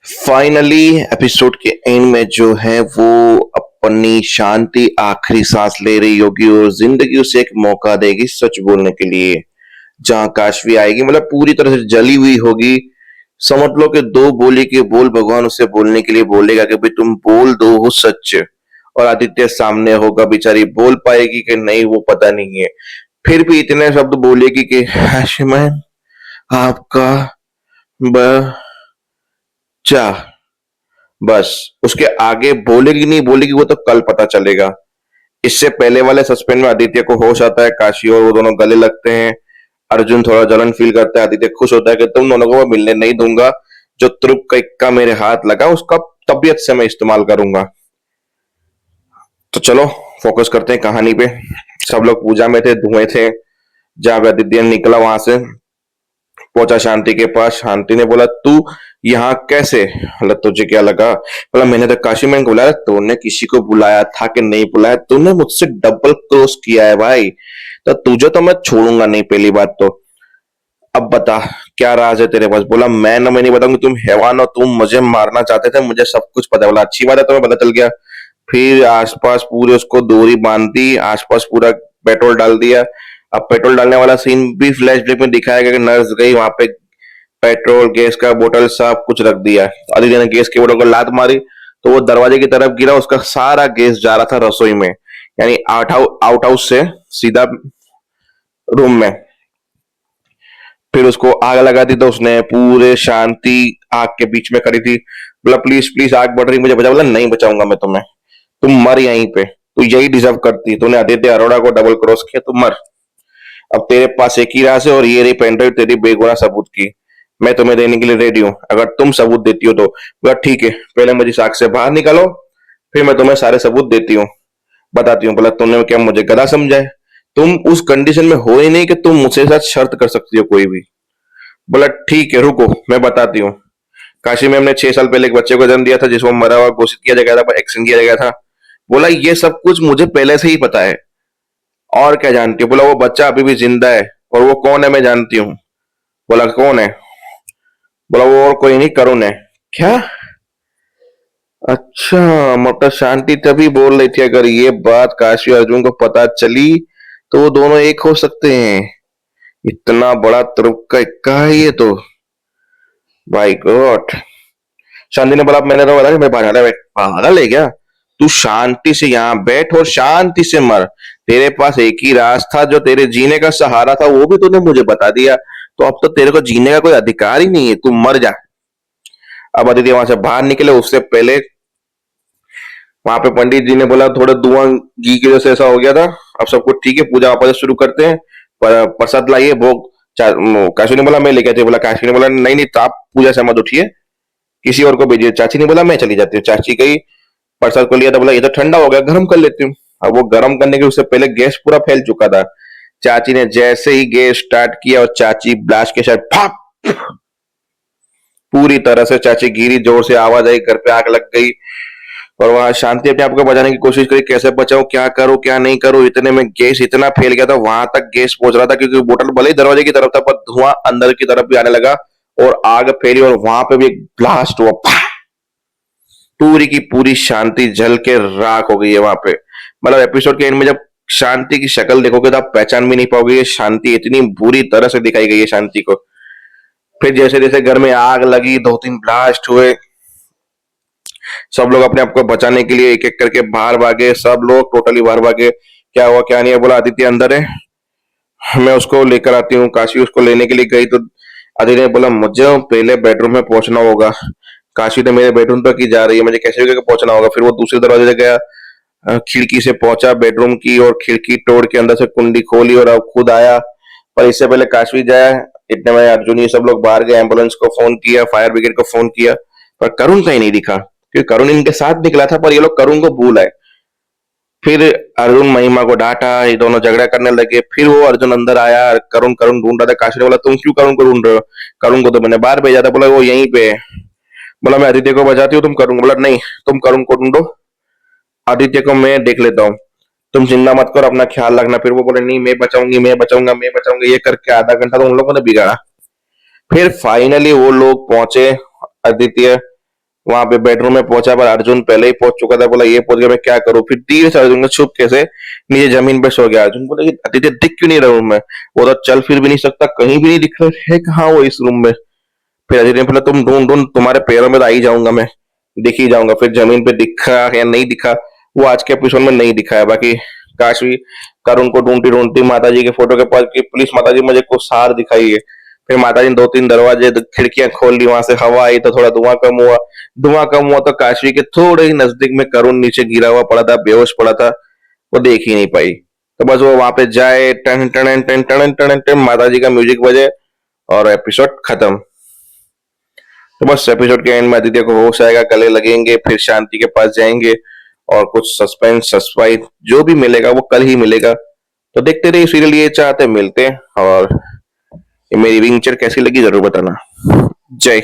Finally episode के and में जो है वो अपनी शांति आखिरी सांस ले रही होगी और जिंदगी उसे एक मौका देगी सच बोलने के लिए। जहां काशवी आएगी मतलब पूरी तरह से जली हुई होगी। समझ लो कि दो बोली के बोल भगवान उसे बोलने के लिए बोलेगा कि भाई तुम बोल दो हो सच। और आदित्य सामने होगा, बेचारी बोल पाएगी कि नहीं वो पता नहीं है। फिर भी इतने शब्द बोलेगी कि हाशिमैन आपका बच्चा। बस उसके आगे बोलेगी नहीं बोलेगी वो तो कल पता चलेगा। इससे पहले वाले सस्पेंस में आदित्य को होश आता है, काशी और वो दोनों गले लगते हैं। अर्जुन थोड़ा जलन फील करता है, आदित्य खुश होता है कि तुम दोनों को मैं मिलने नहीं दूंगा। जो त्रुप का इक्का मेरे हाथ लगा उसका तबीयत से मैं इस्तेमाल करूंगा। तो चलो फोकस करते हैं कहानी पे। सब लोग पूजा में थे, धुएं थे। जहां पे आदित्य निकला वहां से पहुंचा शांति के पास। शांति ने बोला तू यहाँ कैसे? बोला तुझे क्या लगा? बोला मैंने तो काशी मैन को बुलाया, तूने किसी को बुलाया था कि नहीं बुलाया? तूने मुझसे डबल क्रॉस किया है भाई, तो तुझे तो मैं छोड़ूंगा नहीं। पहली बात तो अब बता क्या राज है तेरे पास? बोला मैं नहीं बताऊंगी, तुम हैवान हो, तुम मुझे मारना चाहते थे, मुझे सब कुछ पता है। बोला अच्छी बात है तुम्हें पता चल गया। फिर आसपास पूरे उसको डोरी बांध दी, आसपास पूरा पेट्रोल डाल दिया। अब पेट्रोल डालने वाला सीन भी फ्लैशबैक में दिखाया गया कि नर्स गई वहां पे, पेट्रोल गैस का बोतल सब कुछ रख दिया। आदित्य ने गैस के बोतल को लात मारी तो वो दरवाजे की तरफ गिरा, उसका सारा गैस जा रहा था रसोई में, यानी आउट हाउस से सीधा रूम में। फिर उसको आग लगा दी तो उसने पूरे शांति आग के बीच में खड़ी थी। बोला प्लीज प्लीज आग बढ़ रही मुझे बचा। बोला नहीं बचाऊंगा मैं तुम्हें, तुम मर यहीं पे, तू यही डिजर्व करती। तूने आदित्य अरोड़ा को डबल क्रॉस किया, तू मर। अब तेरे पास एक ही राज है और ये रही पेनड्राइव तेरी बेगुनाह सबूत की। मैं तुम्हें देने के लिए रेडी हूं अगर तुम सबूत देती हो तो। बोला ठीक है, पहले मुझे साग से बाहर निकालो, फिर मैं तुम्हें सारे सबूत देती हूँ, बताती हूँ। बोला तुमने क्या मुझे गधा समझा है? तुम उस कंडीशन में हो ही नहीं कि तुम मुझसे साथ शर्त कर सकती हो कोई भी। बोला ठीक है रुको मैं बताती हूँ। काशी में हमने 6 साल पहले एक बच्चे को जन्म दिया था जिसको मरा हुआ घोषित किया गया था, एक्शन किया गया था। बोला ये सब कुछ मुझे पहले से ही पता है। और क्या जानती हो? बोला वो बच्चा अभी भी जिंदा है। और वो कौन है? मैं जानती हूँ। बोला कौन है? बोला वो और कोई नहीं, करुण है। क्या? अच्छा, मतलब शांति तभी बोल रही थी अगर ये बात काशी और अर्जुन को पता चली तो वो दोनों एक हो सकते हैं। इतना बड़ा तुर्क का इक्का है ये तो। भाई गॉड। शांति ने बोला मैंने तो बताया मैं पागल है क्या? तू शांति से यहाँ बैठ और शांति से मर। तेरे पास एक ही रास्ता था जो तेरे जीने का सहारा था, वो भी तूने मुझे बता दिया, तो अब तो तेरे को जीने का कोई अधिकार ही नहीं है, तू मर जा। अब अदिति वहां से बाहर निकले उससे पहले वहां पे पंडित जी ने बोला थोड़ा धुआं घी की वजह से ऐसा हो गया था, अब सब कुछ ठीक है, पूजा वापस से शुरू करते हैं। पर प्रसाद लाइए भोग। काशी ने बोला मैं लेके आती। बोला काशी ने बोला नहीं नहीं तो आप पूजा से मत उठिए, किसी और को भेजिए। चाची ने बोला मैं चली जाती हूँ। चाची गई, प्रसाद को लिया था, बोला ये तो ठंडा हो गया गर्म कर लेती हूँ। अब वो गर्म करने के उससे पहले गैस पूरा फैल चुका था। चाची ने जैसे ही गैस स्टार्ट किया और चाची ब्लास्ट के साथ फाप, पूरी तरह से चाची गिरी, जोर से आवाज आई, घर पे आग लग गई। और वहां शांति अपने आप को बचाने की कोशिश करी, कैसे बचाऊं, क्या करूं क्या नहीं करूं। इतने में गैस इतना फैल गया था, वहां तक गैस पहुंच रहा था क्योंकि बोतल भले ही दरवाजे की तरफ था पर धुआं अंदर की तरफ भी आने लगा और आग फैली और वहां पे भी एक ब्लास्ट हुआ। पूरी की पूरी शांति जल के राख हो गई है वहां पे। मतलब एपिसोड के एंड में जब शांति की शक्ल देखोगे तो आप पहचान भी नहीं पाओगे ये शांति, इतनी बुरी तरह से दिखाई गई है शांति को। फिर जैसे जैसे घर में आग लगी, 2-3 ब्लास्ट हुए, सब लोग अपने आप को बचाने के लिए एक एक करके बाहर भागे, सब लोग टोटली बाहर भागे। क्या हुआ क्या नहीं है? बोला आदित्य अंदर है, मैं उसको लेकर आती हूँ। काशी उसको लेने के लिए गई तो आदित्य ने बोला मुझे पहले बेडरूम में पहुंचना होगा। काशी तो मेरे बेडरूम तक ही जा रही है, मुझे कैसे भी पहुंचना होगा। फिर वो दूसरे दरवाजे से गया, खिड़की से पहुंचा बेडरूम की और खिड़की तोड़ के अंदर से कुंडी खोली और अब खुद आया। पर इससे पहले काशी जाए, इतने में अर्जुन ये सब लोग बाहर गए, एम्बुलेंस को फोन किया, फायर ब्रिगेड को फोन किया, पर करुण कहीं नहीं दिखा क्योंकि करुण इनके साथ निकला था पर ये लोग करुण को भूल आए। फिर अर्जुन महिमा को डांटा, ये दोनों झगड़ा करने लगे। फिर वो अर्जुन अंदर आया, करुण करुण ढूंढ रहा था। काशी ने बोला तुम क्यों करुण को ढूंढ रहे हो? करुण को तो मैंने बाहर भेजा था। बोला वो यहीं पे है। बोला मैं आदित्य को बचाती हूँ, तुम करुण। बोला नहीं तुम करुण को ढूंढो, आदित्य को मैं देख लेता हूँ, तुम चिंता मत करो, अपना ख्याल रखना। फिर वो बोले नहीं मैं बचाऊंगी मैं बचाऊंगा मैं बचाऊंगा, ये करके आधा घंटा तो उन लोगों ने बिगाड़ा। फिर फाइनली वो लोग पहुंचे, आदित्य वहां पे बेडरूम में पहुंचा, पर अर्जुन पहले ही पहुंच चुका था। बोला ये पहुंच गया, मैं क्या करूं? फिर धीरे से अर्जुन ने छुपके से नीचे जमीन पे सो गया। अर्जुन बोला, ये आदित्य दिख क्यों नहीं रहा रूम में? वो तो चल फिर भी नहीं सकता, कहीं भी नहीं दिख रहा है, कहाँ वो इस रूम में? फिर अजय ने बोला, तुम ढूंढ ढूंढ, तुम्हारे पैरों में तो आ ही जाऊंगा मैं, दिख ही जाऊंगा। फिर जमीन पे दिखा या नहीं दिखा, वो आज के एपिसोड में नहीं दिखा है। बाकी काशवी करुण को ढूंढती ढूंढती माता जी के फोटो के पास की, पुलिस माता जी मुझे कुछ सार दिखाई है। फिर माता जी ने दो तीन दरवाजे खिड़कियां खोल ली, वहां से हवा आई तो थोड़ा धुआं कम हुआ। धुआं कम हुआ तो काशवी के थोड़े ही नजदीक में करुण नीचे गिरा हुआ पड़ा था, बेहोश पड़ा था, वो देख ही नहीं पाई। तो बस वो वहां पे जाए, टन टन टन टन टन टन माता जी का म्यूजिक बजे और एपिसोड खत्म। तो बस एपिसोड के एंड में आदित्य को होश आएगा, गले लगेंगे, फिर शांति के पास जाएंगे और कुछ सस्पेंस सस्पाइस जो भी मिलेगा वो कल ही मिलेगा। तो देखते रहिए सीरियल ये चाहते, मिलते हैं। और ये मेरी विंचर कैसी लगी जरूर बताना। जय